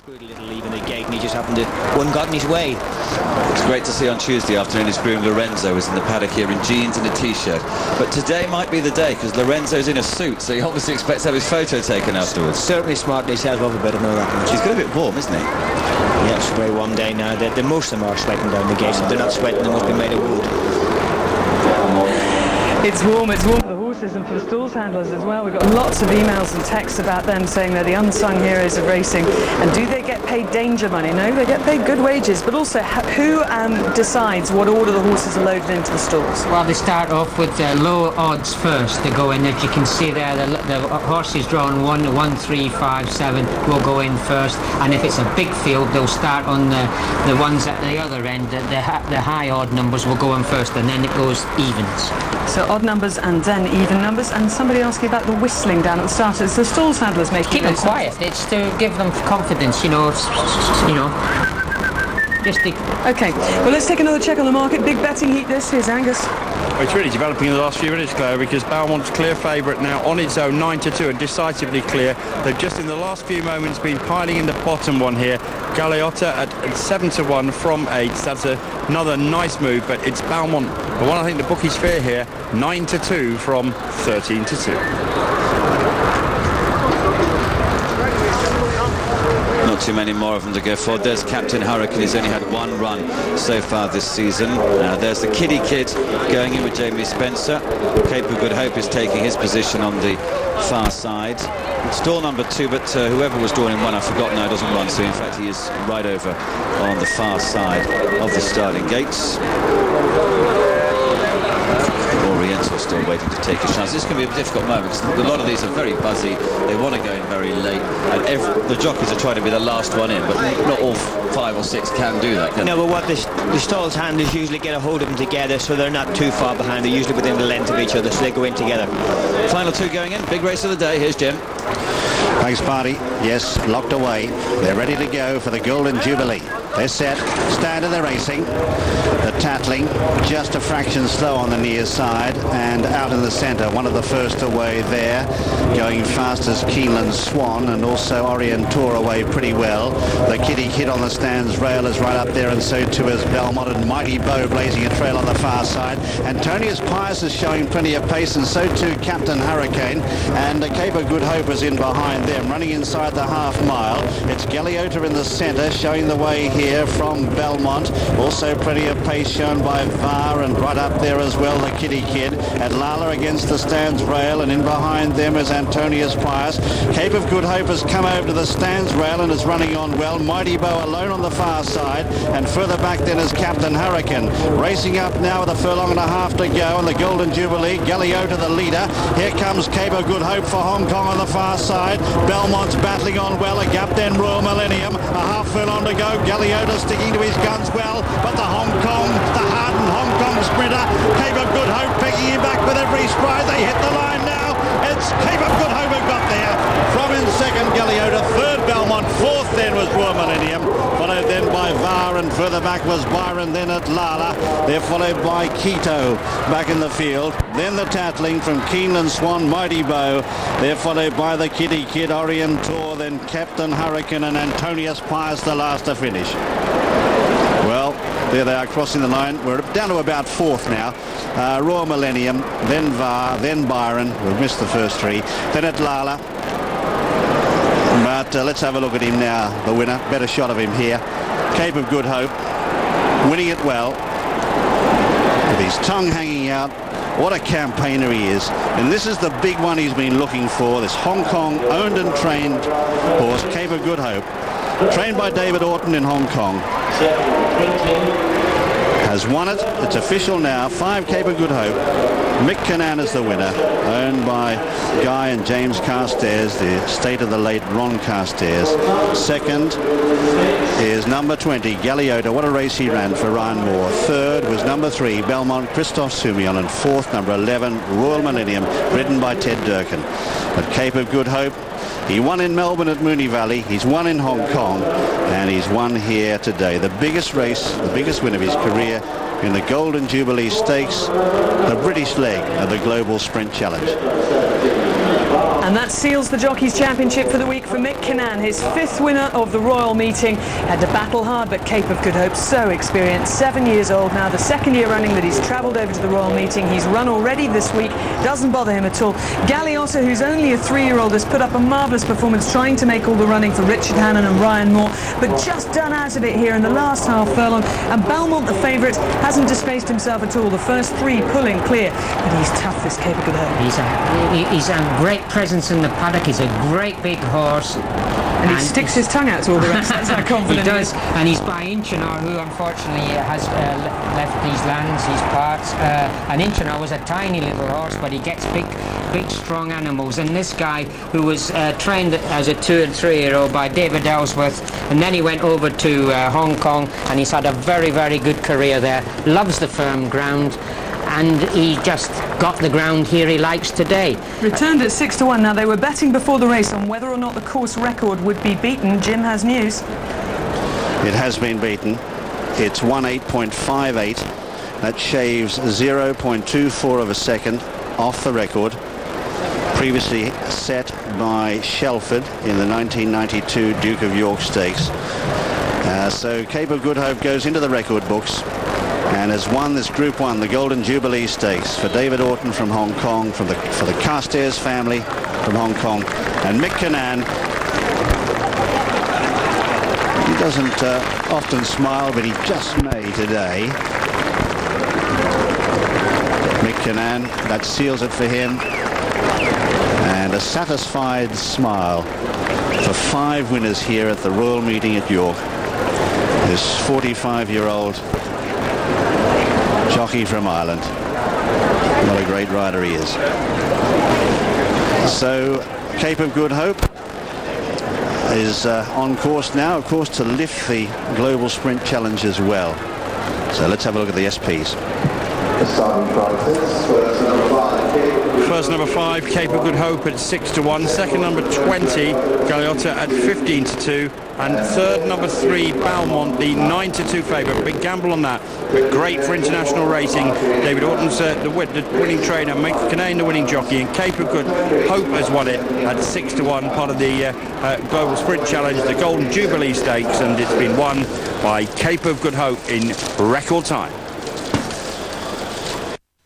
Good little leave in the gate, and he just happened to one got in his way. It's great to see on Tuesday afternoon his groom Lorenzo is in the paddock here in jeans and a t-shirt. But today might be the day because Lorenzo's in a suit, so he obviously expects to have his photo taken afterwards. Certainly smartened himself up a bit, I know that much. He's got a bit warm, isn't he? Yeah, it's a very warm day now. The most of them are sweating down the gate. If they're not sweating, they must be made of wood. It's warm for the horses and for the stalls handlers as well. We've got lots of emails and texts about them saying they're the unsung heroes of racing. And do they get paid danger money? No, they get paid good wages. But also, who decides what order the horses are loaded into the stalls? Well, they start off with low odds first. They go in, as you can see there, the horses drawn 1, 1, 3, 5, 7 will go in first. And if it's a big field, they'll start on the ones at the other end. The high odd numbers will go in first, and then it goes evens. So odd numbers and then even numbers. And somebody asked me about the whistling down at the start. It's the stalls handlers making Keep them quiet. It's to give them confidence, you know. Okay, well, let's take another check on the market. Big betting heat this. Here's Angus. Well, it's really developing in the last few minutes, Claire, because Belmont's clear favourite now on its own, 9-2, and decisively clear. They've just in the last few moments been piling in the bottom one here. Galeotta at 7-1 from 8. That's another nice move, but it's Belmont, the one I think the bookies fear here, 9-2 from 13-2. Not too many more of them to go for. There's Captain Hurricane. He's only had one run so far this season. There's the Kiddie Kid going in with Jamie Spencer. Cape of Good Hope is taking his position on the far side. Stall number 2, but whoever was drawn in 1, I forgot now, doesn't run, so in fact he is right over on the far side of the starting gates. Oriental still waiting to take a chance. This can be a difficult moment because a lot of these are very buzzy. They want to go in very late, and the jockeys are trying to be the last one in, but not all 5 or 6 can do that, can No, but what the stalls handlers usually get a hold of them together, so they're not too far behind. They're usually within the length of each other, so they go in together. Final 2 going in. Big race of the day. Here's Jim. Thanks, Party. Yes, locked away. They're ready to go for the Golden Jubilee. They're set. Stand and they're racing. The Tattling just a fraction slow on the near side and out in the centre. One of the first away there. Going fast as Keeneland Swan, and also Orientor away pretty well. The Kiddie Kid on the stands rail is right up there, and so too is Belmont, and Mighty Bow blazing a trail on the far side. Antonius Pius is showing plenty of pace, and so too Captain Hurricane, and Cape of Good Hope is in behind them, running inside the half mile. It's Galeotta in the centre, showing the way here from Belmont. Also plenty of pace shown by VAR, and right up there as well the Kiddie Kid. At Lala against the stands rail, and in behind them is Antonius Pius. Cape of Good Hope has come over to the stands rail and is running on well. Mighty Bow alone on the far side, and further back then is Captain Hurricane. Racing up now with a furlong and a half to go on the Golden Jubilee. Galeotta the leader. Here comes Cape of Good Hope for Hong Kong on the far side. Belmont's battling on well. A gap then Royal Millennium. A half furlong to go. Galeotta sticking to his guns well, but the hardened Hong Kong sprinter, Cape of Good Hope, picking him back with every stride. They hit the line now. It's Cape of Good Hope who got there. From in second, Galeotta. Third, Belmont. Fourth then was Royal Millennium. Followed then by VAR, and further back was Byron. Then at Lala. They're followed by Quito back in the field. Then the Tattling from Keeneland Swan, Mighty Bow. They're followed by the Kiddie Kid, Orientor, then Captain Hurricane, and Antonius Pius the last to finish. Well, there they are crossing the line. We're down to about 4th now. Royal Millennium, then VAR, then Byron. We've missed the first 3. Then at Lala. But let's have a look at him now, the winner. Better shot of him here. Cape of Good Hope, winning it well, with his tongue hanging out. What a campaigner he is. And this is the big one he's been looking for, this Hong Kong owned and trained horse, Cape of Good Hope. Trained by David Oughton in Hong Kong. Has won it. It's official now. 5 Cape of Good Hope. Mick Cannan is the winner, owned by Guy and James Carstairs, the estate of the late Ron Carstairs. Second is number 20, Galeotta. What a race he ran for Ryan Moore. Third was number 3, Belmont, Christophe Soumillon. And fourth, number 11, Royal Millennium, ridden by Ted Durkin. But Cape of Good Hope, he won in Melbourne at Moonee Valley, he's won in Hong Kong, and he's won here today. The biggest race, the biggest win of his career in the Golden Jubilee Stakes, the British leg of the Global Sprint Challenge. And that seals the Jockeys Championship for the week for Mick Kinnan, his 5th winner of the Royal Meeting. Had to battle hard, but Cape of Good Hope, so experienced, 7 years old now, the 2nd year running that he's travelled over to the Royal Meeting. He's run already this week, doesn't bother him at all. Galeotta, who's only a 3-year-old, has put up a marvellous performance, trying to make all the running for Richard Hannon and Ryan Moore, but just done out of it here in the last half furlong. And Belmont, the favourite, hasn't disgraced himself at all. The first 3 pulling clear, but he's tough, this Cape of Good Hope. He's a great presence in the paddock. He's a great big horse. And he sticks his tongue out to all the rest. That's how confident he does. And he's by Inchinor, who unfortunately has left these lands, these parts. And Inchinor was a tiny little horse, but he gets big strong animals. And this guy, who was trained as a 2 and 3-year-old by David Ellsworth, and then he went over to Hong Kong, and he's had a very, very good career there. Loves the firm ground, and he just got the ground here he likes today. Returned at 6-1. Now, they were betting before the race on whether or not the course record would be beaten. Jim has news. It has been beaten. It's 1:8.58. That shaves 0.24 of a second off the record, previously set by Shelford in the 1992 Duke of York Stakes. So Cape of Good Hope goes into the record books and has won this Group 1, the Golden Jubilee Stakes, for David Oughton from Hong Kong, for the Carstairs family from Hong Kong. And Mick Kinnan, he doesn't often smile, but he just may today. Mick Kinnan, that seals it for him. And a satisfied smile for 5 winners here at the Royal Meeting at York. This 45-year-old jockey from Ireland. What a great rider he is. So Cape of Good Hope is on course now, of course, to lift the Global Sprint Challenge as well. So let's have a look at the SPs. First number 5, Cape of Good Hope at 6-1. Second number 20, Galeotta at 15-2. And third number 3, Belmont, the 9-2 favourite. Big gamble on that, but great for international racing. David Oughton's the winning trainer, Mick Kinnan the winning jockey, and Cape of Good Hope has won it at 6-1, part of the Global Sprint Challenge, the Golden Jubilee Stakes, and it's been won by Cape of Good Hope in record time.